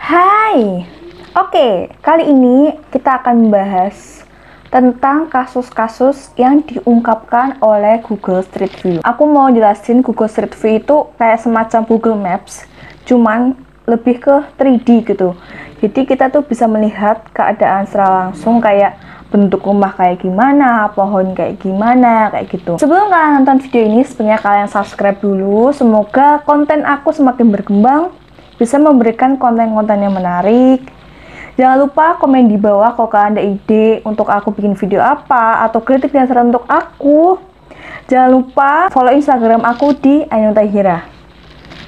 Hai, oke, kali ini kita akan membahas tentang kasus-kasus yang diungkapkan oleh Google Street View. Aku mau jelasin Google Street View itu kayak semacam Google Maps, cuman lebih ke 3D gitu. Jadi kita tuh bisa melihat keadaan secara langsung, kayak bentuk rumah kayak gimana, pohon kayak gimana, kayak gitu. Sebelum kalian nonton video ini, sebenarnya kalian subscribe dulu. Semoga konten aku semakin berkembang, bisa memberikan konten-konten yang menarik. Jangan lupa komen di bawah kalau kalian ada ide untuk aku bikin video apa, atau kritik dan saran untuk aku. Jangan lupa follow Instagram aku di Ainutahira.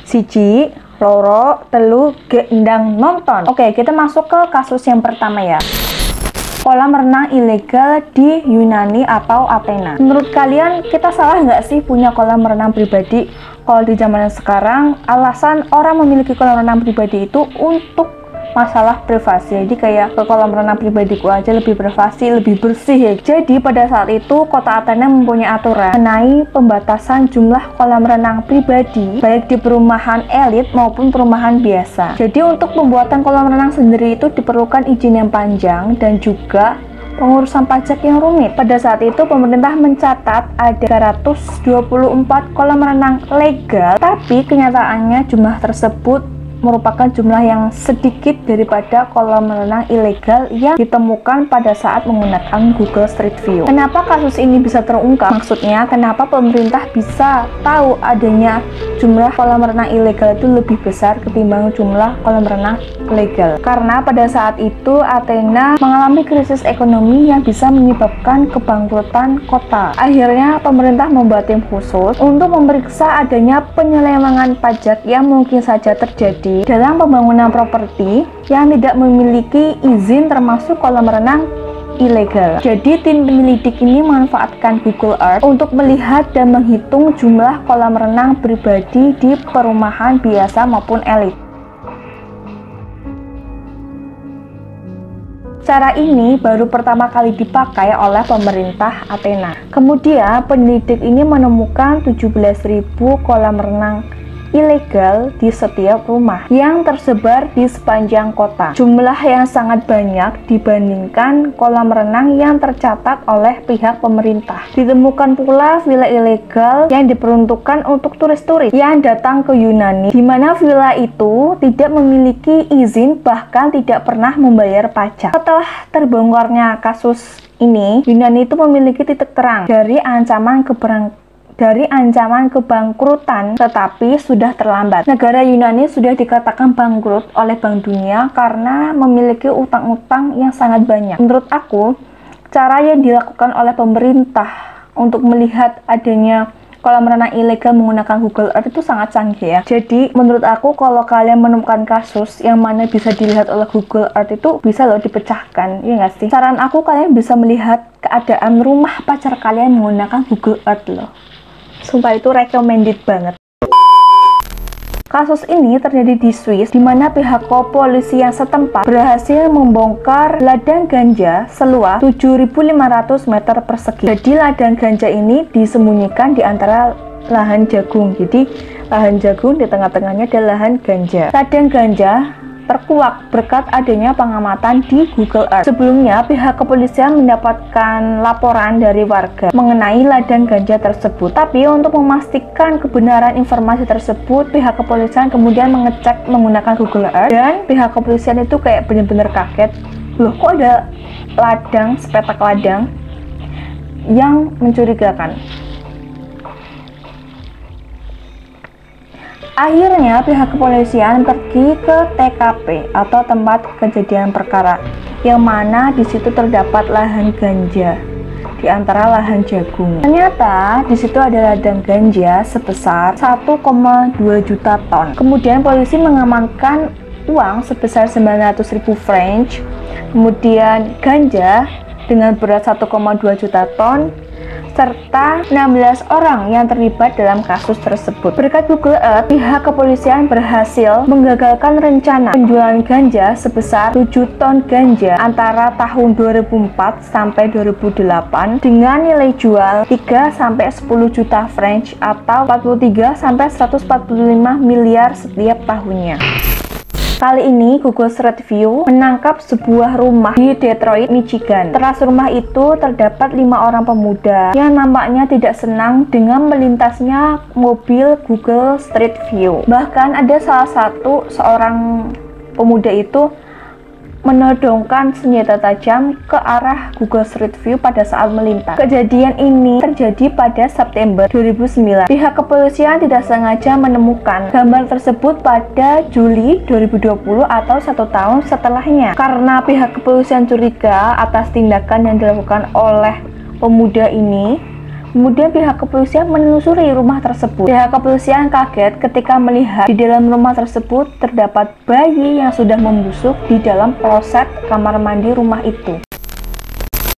Siji, loro, telu, gendang nonton. Oke, kita masuk ke kasus yang pertama ya. Kolam renang ilegal di Yunani atau Athena. Menurut kalian, kita salah nggak sih punya kolam renang pribadi? Kalau di zaman sekarang, alasan orang memiliki kolam renang pribadi itu untuk masalah privasi. Jadi kayak ke kolam renang pribadiku aja lebih privasi, lebih bersih ya. Jadi pada saat itu kota Athena mempunyai aturan mengenai pembatasan jumlah kolam renang pribadi, baik di perumahan elit maupun perumahan biasa. Jadi untuk pembuatan kolam renang sendiri itu diperlukan izin yang panjang dan juga pengurusan pajak yang rumit. Pada saat itu pemerintah mencatat ada 324 kolam renang legal, tapi kenyataannya jumlah tersebut merupakan jumlah yang sedikit daripada kolam renang ilegal yang ditemukan pada saat menggunakan Google Street View. Kenapa kasus ini bisa terungkap? Maksudnya, kenapa pemerintah bisa tahu adanya jumlah kolam renang ilegal itu lebih besar ketimbang jumlah kolam renang legal? Karena pada saat itu Athena mengalami krisis ekonomi yang bisa menyebabkan kebangkrutan kota. Akhirnya pemerintah membuat tim khusus untuk memeriksa adanya penyelewengan pajak yang mungkin saja terjadi dalam pembangunan properti yang tidak memiliki izin, termasuk kolam renang ilegal. Jadi tim penyelidik ini memanfaatkan Google Earth untuk melihat dan menghitung jumlah kolam renang pribadi di perumahan biasa maupun elit. Cara ini baru pertama kali dipakai oleh pemerintah Athena. Kemudian penyelidik ini menemukan 17.000 kolam renang ilegal di setiap rumah yang tersebar di sepanjang kota. Jumlah yang sangat banyak dibandingkan kolam renang yang tercatat oleh pihak pemerintah. Ditemukan pula villa ilegal yang diperuntukkan untuk turis-turis yang datang ke Yunani, di mana villa itu tidak memiliki izin, bahkan tidak pernah membayar pajak. Setelah terbongkarnya kasus ini, Yunani itu memiliki titik terang dari ancaman kebangkrutan, tetapi sudah terlambat. Negara Yunani sudah dikatakan bangkrut oleh Bank Dunia karena memiliki utang-utang yang sangat banyak. Menurut aku, cara yang dilakukan oleh pemerintah untuk melihat adanya kolam renang ilegal menggunakan Google Earth itu sangat canggih ya. Jadi menurut aku, kalau kalian menemukan kasus yang mana bisa dilihat oleh Google Earth itu bisa loh dipecahkan, ya nggak sih? Saran aku, kalian bisa melihat keadaan rumah pacar kalian menggunakan Google Earth loh. Sumpah itu recommended banget. Kasus ini terjadi di Swiss, di mana pihak kepolisian setempat berhasil membongkar ladang ganja seluas 7.500 meter persegi. Jadi ladang ganja ini disembunyikan di antara lahan jagung. Jadi lahan jagung, di tengah-tengahnya ada lahan ganja. Ladang ganja terkuak berkat adanya pengamatan di Google Earth. Sebelumnya, pihak kepolisian mendapatkan laporan dari warga mengenai ladang ganja tersebut. Tapi untuk memastikan kebenaran informasi tersebut, pihak kepolisian kemudian mengecek menggunakan Google Earth, dan pihak kepolisian itu kayak benar-benar kaget. Loh, kok ada ladang, sepetak ladang yang mencurigakan? Akhirnya pihak kepolisian pergi ke TKP atau tempat kejadian perkara, yang mana di situ terdapat lahan ganja di antara lahan jagung. Ternyata di situ ada ladang ganja sebesar 1,2 juta ton. Kemudian polisi mengamankan uang sebesar 900.000 French, kemudian ganja dengan berat 1,2 juta ton, serta 16 orang yang terlibat dalam kasus tersebut. Berkat Google Earth, pihak kepolisian berhasil menggagalkan rencana penjualan ganja sebesar 7 ton ganja antara tahun 2004 sampai 2008 dengan nilai jual 3 sampai 10 juta French atau 43 sampai 145 miliar setiap tahunnya. Kali ini Google Street View menangkap sebuah rumah di Detroit, Michigan. Teras rumah itu terdapat 5 orang pemuda yang nampaknya tidak senang dengan melintasnya mobil Google Street View. Bahkan ada seorang pemuda itu menodongkan senjata tajam ke arah Google Street View pada saat melintas. Kejadian ini terjadi pada September 2009. Pihak kepolisian tidak sengaja menemukan gambar tersebut pada Juli 2020 atau 1 tahun setelahnya. Karena pihak kepolisian curiga atas tindakan yang dilakukan oleh pemuda ini, kemudian pihak kepolisian menelusuri rumah tersebut. Pihak kepolisian kaget ketika melihat di dalam rumah tersebut terdapat bayi yang sudah membusuk di dalam kloset kamar mandi rumah itu.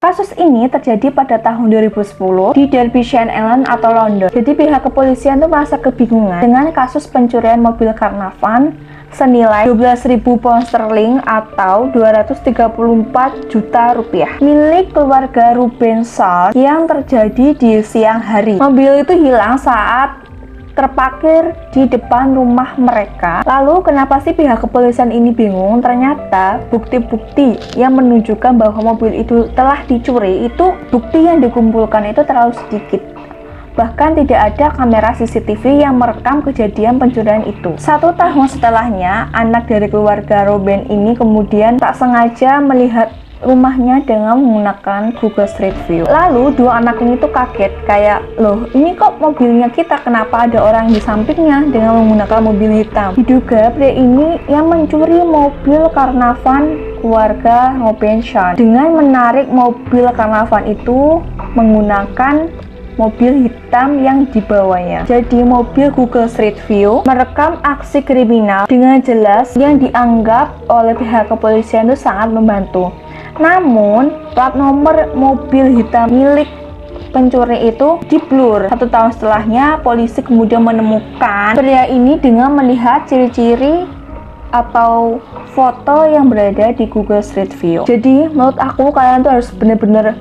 Kasus ini terjadi pada tahun 2010 di Derbyshire Island atau London. Jadi pihak kepolisian itu merasa kebingungan dengan kasus pencurian mobil Carnarvon senilai 12.000 pound sterling atau 234 juta rupiah milik keluarga Ruben Salt yang terjadi di siang hari. Mobil itu hilang saat terparkir di depan rumah mereka. Lalu kenapa sih pihak kepolisian ini bingung? Ternyata bukti-bukti yang menunjukkan bahwa mobil itu telah dicuri, itu bukti yang dikumpulkan itu terlalu sedikit. Bahkan tidak ada kamera CCTV yang merekam kejadian pencurian itu. 1 tahun setelahnya, anak dari keluarga Ruben ini kemudian tak sengaja melihat rumahnya dengan menggunakan Google Street View. Lalu 2 anak ini tuh kaget, kayak, loh ini kok mobilnya kita, kenapa ada orang di sampingnya dengan menggunakan mobil hitam? Diduga pria ini yang mencuri mobil Carnarvon keluarga Ruben Salt dengan menarik mobil Carnarvon itu menggunakan mobil hitam yang dibawanya. Jadi mobil Google Street View merekam aksi kriminal dengan jelas yang dianggap oleh pihak kepolisian itu sangat membantu. Namun plat nomor mobil hitam milik pencuri itu di-blur. 1 tahun setelahnya, polisi kemudian menemukan pria ini dengan melihat ciri-ciri atau foto yang berada di Google Street View. Jadi menurut aku kalian tuh harus bener-bener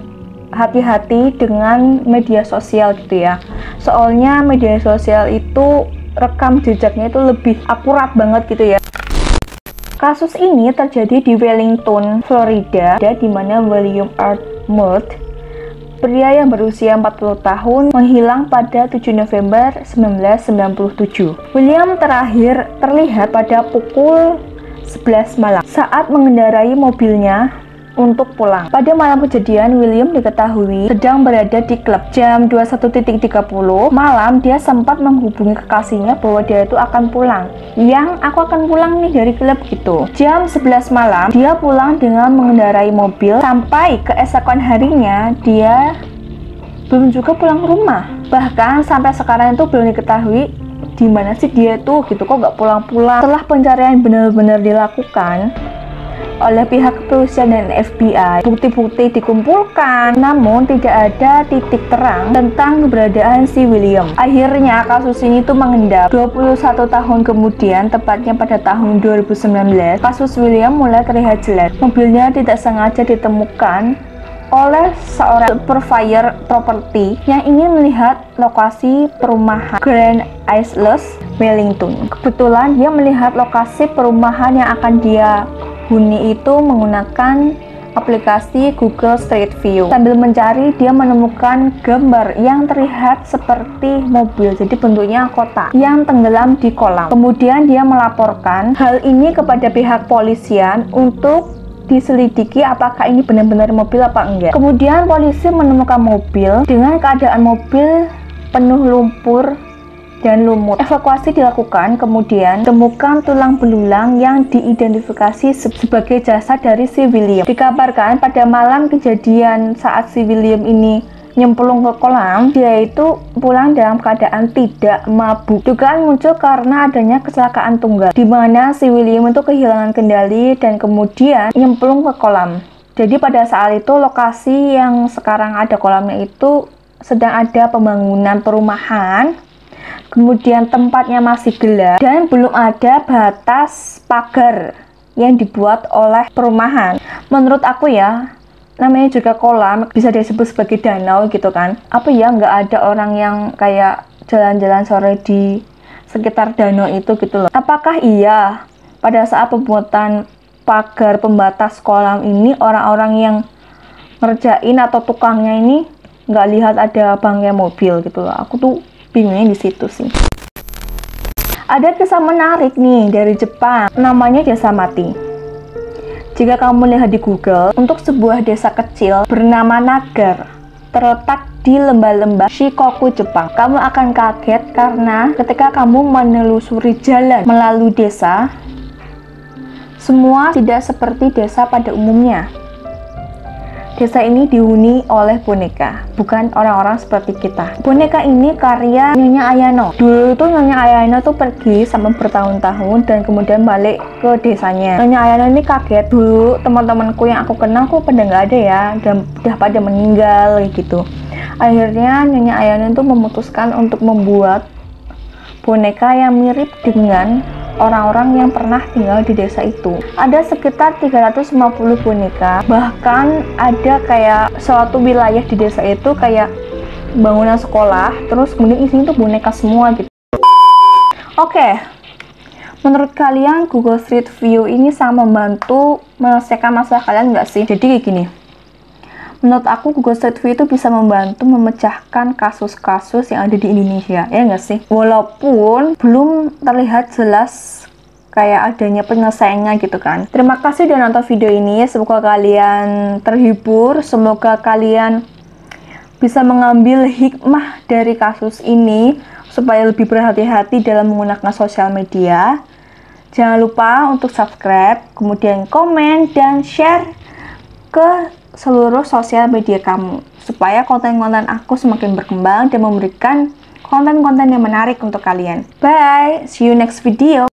hati-hati dengan media sosial gitu ya. Soalnya media sosial itu rekam jejaknya itu lebih akurat banget gitu ya. Kasus ini terjadi di Wellington, Florida, di mana William Ardmore, pria yang berusia 40 tahun, menghilang pada 7 November 1997. William terakhir terlihat pada pukul 11 malam saat mengendarai mobilnya untuk pulang. Pada malam kejadian, William diketahui sedang berada di klub. Jam 21.30 malam, dia sempat menghubungi kekasihnya bahwa dia itu akan pulang. Aku akan pulang nih dari klub gitu. Jam 11 malam, dia pulang dengan mengendarai mobil. Sampai keesokan harinya, dia belum juga pulang rumah. Bahkan sampai sekarang itu belum diketahui di mana sih dia tuh gitu, kok nggak pulang-pulang. Setelah pencarian benar-benar dilakukan oleh pihak kepolisian dan FBI, bukti-bukti dikumpulkan, namun tidak ada titik terang tentang keberadaan si William. Akhirnya kasus ini tuh mengendap. 21 tahun kemudian, tepatnya pada tahun 2019, kasus William mulai terlihat jelas. Mobilnya tidak sengaja ditemukan oleh seorang surveyor properti yang ingin melihat lokasi perumahan Grand Isles, Wellington. Kebetulan dia melihat lokasi perumahan yang akan dia huni itu menggunakan aplikasi Google Street View. Sambil mencari, dia menemukan gambar yang terlihat seperti mobil, jadi bentuknya kotak yang tenggelam di kolam. Kemudian dia melaporkan hal ini kepada pihak polisian untuk diselidiki apakah ini benar-benar mobil apa enggak. Kemudian polisi menemukan mobil dengan keadaan mobil penuh lumpur dan lumut. Evakuasi dilakukan, kemudian temukan tulang belulang yang diidentifikasi sebagai jasad dari si William. Dikabarkan pada malam kejadian saat si William ini nyemplung ke kolam, dia itu pulang dalam keadaan tidak mabuk. Dugaan muncul karena adanya kecelakaan tunggal, di mana si William itu kehilangan kendali dan kemudian nyemplung ke kolam. Jadi pada saat itu lokasi yang sekarang ada kolamnya itu sedang ada pembangunan perumahan. Kemudian tempatnya masih gelap dan belum ada batas pagar yang dibuat oleh perumahan. Menurut aku ya, namanya juga kolam, bisa disebut sebagai danau gitu kan. Apa ya, nggak ada orang yang kayak jalan-jalan sore di sekitar danau itu gitu loh. Apakah iya pada saat pembuatan pagar pembatas kolam ini, orang-orang yang ngerjain atau tukangnya ini nggak lihat ada bangkai mobil gitu loh. Aku tuh bingungnya di situ sih. Ada kisah menarik nih dari Jepang, namanya Desa Mati. Jika kamu lihat di Google, untuk sebuah desa kecil bernama Nagar, terletak di lembah-lembah Shikoku, Jepang. Kamu akan kaget karena ketika kamu menelusuri jalan melalui desa, semua tidak seperti desa pada umumnya. Desa ini dihuni oleh boneka, bukan orang-orang seperti kita. Boneka ini karya Nyonya Ayano. Dulu tuh Nyonya Ayano tuh pergi sama bertahun-tahun dan kemudian balik ke desanya. Nyonya Ayano ini kaget, dulu teman-temanku yang aku kenal kok pada nggak ada ya, dan udah pada meninggal gitu. Akhirnya Nyonya Ayano itu memutuskan untuk membuat boneka yang mirip dengan orang-orang yang pernah tinggal di desa itu. Ada sekitar 350 boneka, bahkan ada kayak suatu wilayah di desa itu kayak bangunan sekolah, terus kemudian isinya tuh boneka semua gitu. Oke, menurut kalian Google Street View ini sangat membantu menyelesaikan masalah kalian nggak sih? Jadi kayak gini, menurut aku Google Street View itu bisa membantu memecahkan kasus-kasus yang ada di Indonesia, ya nggak sih? Walaupun belum terlihat jelas kayak adanya penyelesaiannya gitu kan. Terima kasih udah nonton video ini, semoga kalian terhibur, semoga kalian bisa mengambil hikmah dari kasus ini supaya lebih berhati-hati dalam menggunakan sosial media. Jangan lupa untuk subscribe, kemudian komen dan share ke seluruh sosial media kamu supaya konten-konten aku semakin berkembang dan memberikan konten-konten yang menarik untuk kalian. Bye, see you next video.